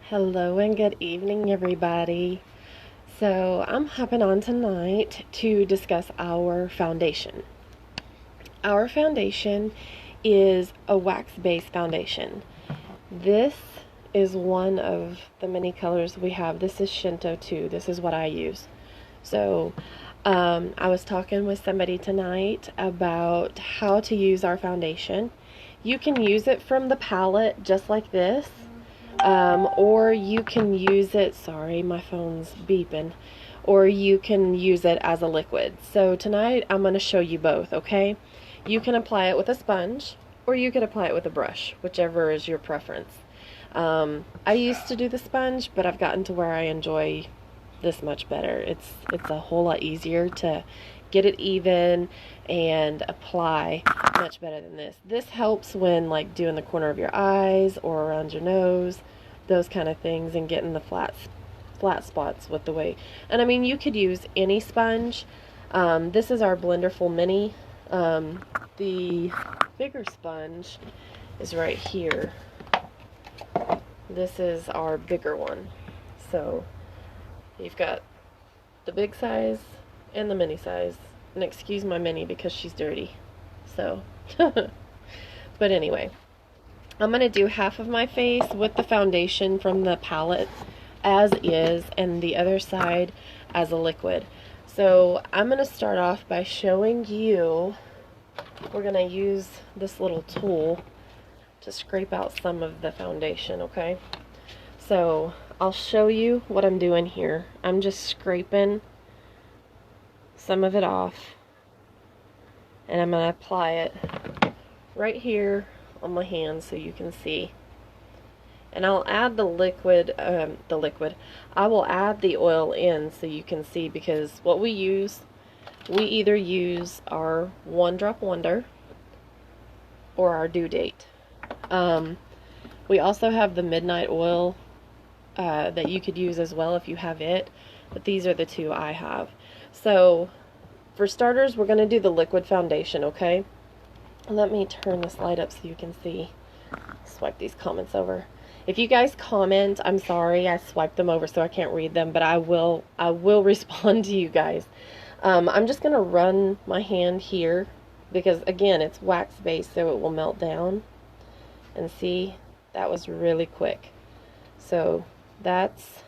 Hello and good evening, everybody. So, I'm hopping on tonight to discuss our foundation. Our foundation is a wax-based foundation. This is one of the many colors we have. This is Shinto 2. This is what I use. So, I was talking with somebody tonight about how to use our foundation. You can use it from the palette just like this. Or you can use it, sorry, my phone's beeping, or you can use it as a liquid. So tonight I'm going to show you both, okay? You can apply it with a sponge, or you could apply it with a brush, whichever is your preference. I used to do the sponge, but I've gotten to where I enjoy this much better. It's a whole lot easier to get it even and apply much better than this. This helps when like doing the corner of your eyes or around your nose, those kind of things, and getting the flat spots with the way. And I mean, you could use any sponge. This is our Blenderful Mini. The bigger sponge is right here. This is our bigger one. So you've got the big size and the mini size. And excuse my mini because she's dirty. So, but anyway, I'm going to do half of my face with the foundation from the palette as is, and the other side as a liquid. So I'm going to start off by showing you, we're going to use this little tool to scrape out some of the foundation, okay? So I'll show you what I'm doing here. I'm just scraping some of it off, and I'm going to apply it right here on my hand so you can see. And I'll add the liquid, I will add the oil in so you can see, because what we use, we either use our One Drop Wonder or our Due Date. We also have the Midnight Oil that you could use as well if you have it, but these are the two I have. So for starters, we're going to do the liquid foundation, okay? Let me turn this light up so you can see. Swipe these comments over. If you guys comment, I'm sorry, I swiped them over so I can't read them, but I will respond to you guys. I'm just going to run my hand here because, again, it's wax based, so it will melt down. And see, that was really quick. So that's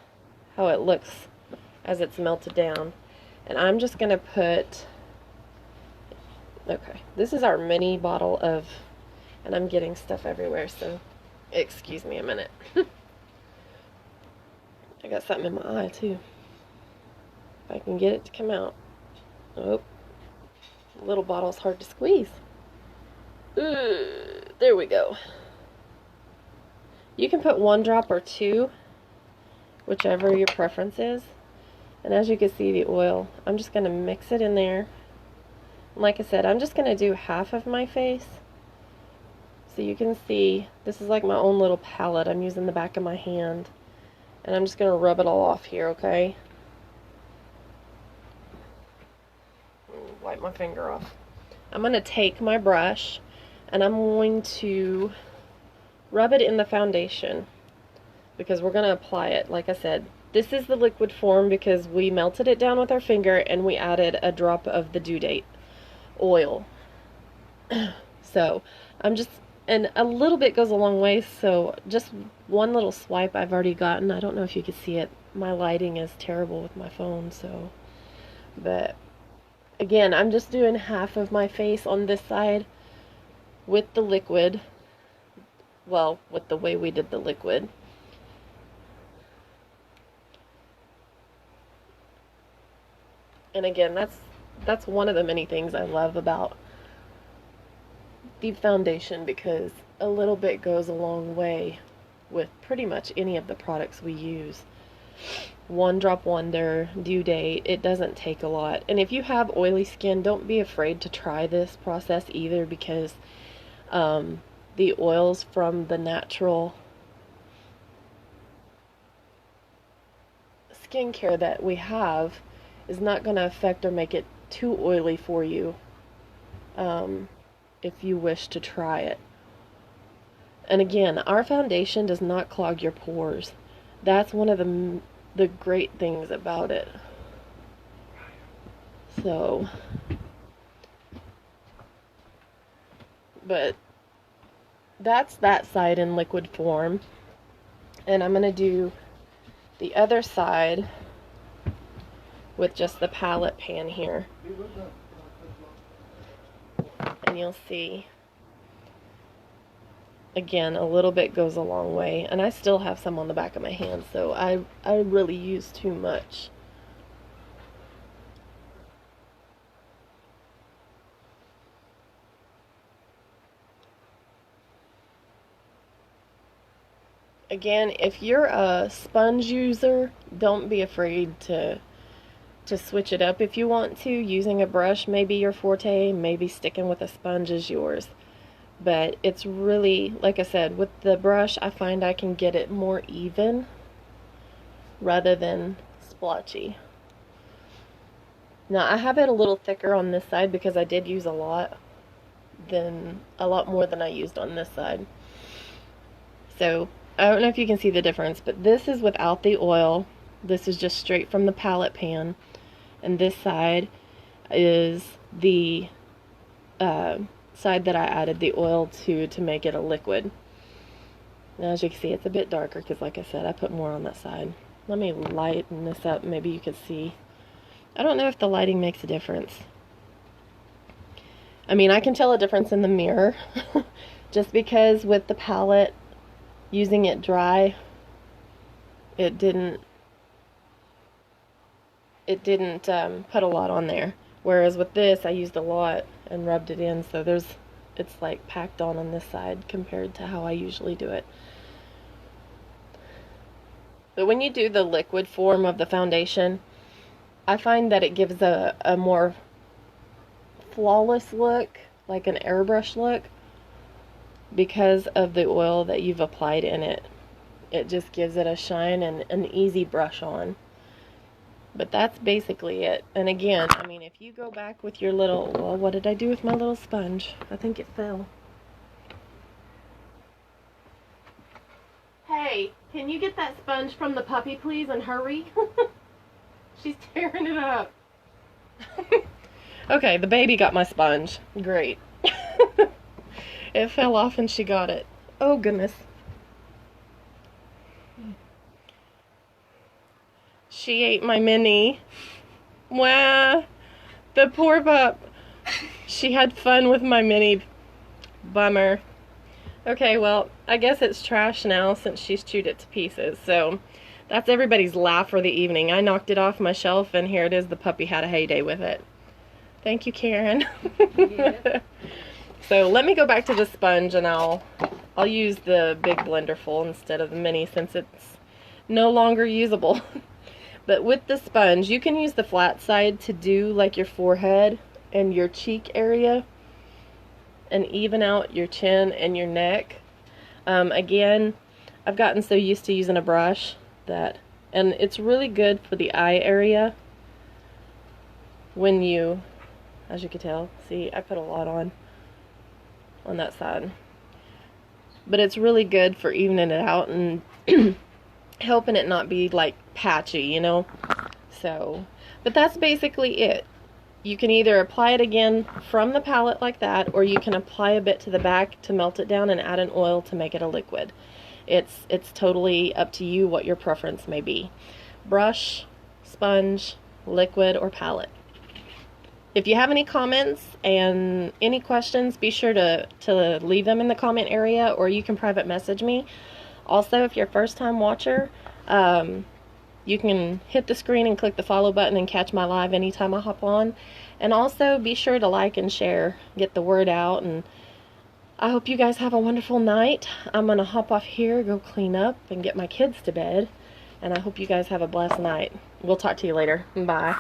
how it looks as it's melted down. And I'm just going to put, okay, this is our mini bottle of, and I'm getting stuff everywhere, so excuse me a minute. I got something in my eye too. If I can get it to come out. Oh, little bottle's hard to squeeze. Ooh, there we go. You can put 1 drop or 2, whichever your preference is. And as you can see, the oil, I'm just going to mix it in there. And like I said, I'm just going to do half of my face. So you can see, this is like my own little palette. I'm using the back of my hand. And I'm just going to rub it all off here, okay? Wipe my finger off. I'm going to take my brush and I'm going to rub it in the foundation because we're going to apply it. Like I said, this is the liquid form because we melted it down with our finger and we added a drop of the Due Date oil. So I'm just, and a little bit goes a long way, so just one little swipe I've already gotten. I don't know if you can see it. My lighting is terrible with my phone, so, but again, I'm just doing half of my face on this side with the liquid. Well, with the way we did the liquid. And again, that's one of the many things I love about deep foundation, because a little bit goes a long way with pretty much any of the products we use. One Drop Wonder, Due Date, it doesn't take a lot. And if you have oily skin, don't be afraid to try this process either, because the oils from the natural skincare that we have is not going to affect or make it too oily for you if you wish to try it. And again, our foundation does not clog your pores. That's one of the great things about it. So, but that's that side in liquid form. And I'm going to do the other side with just the palette pan here. And you'll see, again, a little bit goes a long way. And I still have some on the back of my hand, so I really use too much. Again, if you're a sponge user, don't be afraid to switch it up if you want to. Using a brush may be your forte, maybe sticking with a sponge is yours. But it's really, like I said, with the brush, I find I can get it more even rather than splotchy. Now, I have it a little thicker on this side because I did use a lot more than I used on this side. So, I don't know if you can see the difference, but this is without the oil. This is just straight from the palette pan. And this side is the side that I added the oil to make it a liquid. Now, as you can see, it's a bit darker because, like I said, I put more on that side. Let me lighten this up. Maybe you could see. I don't know if the lighting makes a difference. I mean, I can tell a difference in the mirror just because with the palette, using it dry, it didn't put a lot on there. Whereas with this, I used a lot and rubbed it in, so it's like packed on this side compared to how I usually do it. But when you do the liquid form of the foundation, I find that it gives a more flawless look, like an airbrush look, because of the oil that you've applied in it. It just gives it a shine and an easy brush on. But that's basically it. And again, I mean, if you go back with your little, well, what did I do with my little sponge? I think it fell. Hey, can you get that sponge from the puppy, please, and hurry? She's tearing it up. Okay, the baby got my sponge. Great. It fell off and she got it. Oh, goodness. She ate my mini. Wow. The poor pup. She had fun with my mini. Bummer. Okay, well, I guess it's trash now since she's chewed it to pieces. So, that's everybody's laugh for the evening. I knocked it off my shelf and here it is. The puppy had a heyday with it. Thank you, Karen. Yeah. So let me go back to the sponge and I'll use the big blender full instead of the mini since it's no longer usable. But with the sponge, you can use the flat side to do like your forehead and your cheek area and even out your chin and your neck. Again, I've gotten so used to using a brush and it's really good for the eye area when you, as you can tell, see, I put a lot on that side. But it's really good for evening it out and helping it not be like patchy, you know? So, but that's basically it. You can either apply it again from the palette like that, or you can apply a bit to the back to melt it down and add an oil to make it a liquid. It's totally up to you what your preference may be. Brush, sponge, liquid, or palette. If you have any comments and any questions, be sure to leave them in the comment area, or you can private message me. Also, if you're a first-time watcher, you can hit the screen and click the follow button and catch my live anytime I hop on. And also, be sure to like and share, get the word out, and I hope you guys have a wonderful night. I'm going to hop off here, go clean up, and get my kids to bed. And I hope you guys have a blessed night. We'll talk to you later. Bye.